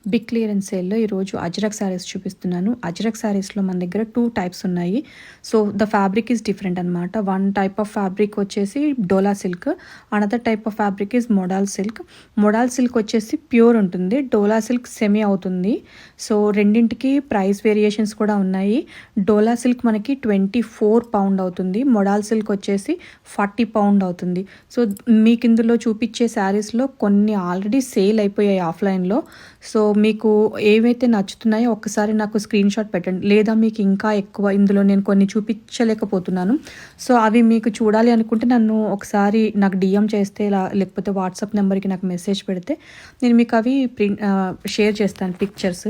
Big clearance సేల్‌లో ఈరోజు అజ్రక్ శారీస్ చూపిస్తున్నాను. అజ్రక్ శారీస్‌లో మన దగ్గర 2 టైప్స్ ఉన్నాయి. So, the fabric is different అనమాట. వన్ టైప్ ఆఫ్ ఫ్యాబ్రిక్ వచ్చేసి Dola silk. Another type of fabric is modal silk. Modal silk వచ్చేసి ప్యూర్ ఉంటుంది. డోలా సిల్క్ సెమీ అవుతుంది. సో, రెండింటికి ప్రైస్ వేరియేషన్స్ కూడా ఉన్నాయి. డోలా సిల్క్ మనకి 24 పౌండ్ అవుతుంది. మొడాల్ సిల్క్ వచ్చేసి 40 పౌండ్ అవుతుంది. సో, మీకు ఇందులో చూపించే శారీస్‌లో కొన్ని ఆల్రెడీ సేల్ అయిపోయాయి ఆఫ్‌లైన్‌లో. సో, మీకు ఏవైతే నచ్చుతున్నాయో ఒక్కసారి నాకు స్క్రీన్ షాట్ పెట్టండి. లేదా మీకు ఇంకా ఎక్కువ ఇందులో నేను కొన్ని చూపించలేకపోతున్నాను. సో, అవి మీకు చూడాలి అనుకుంటే నన్ను ఒకసారి నాకు డీఎం చేస్తే లేకపోతే వాట్సాప్ నెంబర్‌కి నాకు మెసేజ్ పెడితే నేను మీకు అవి షేర్ చేస్తాను పిక్చర్స్.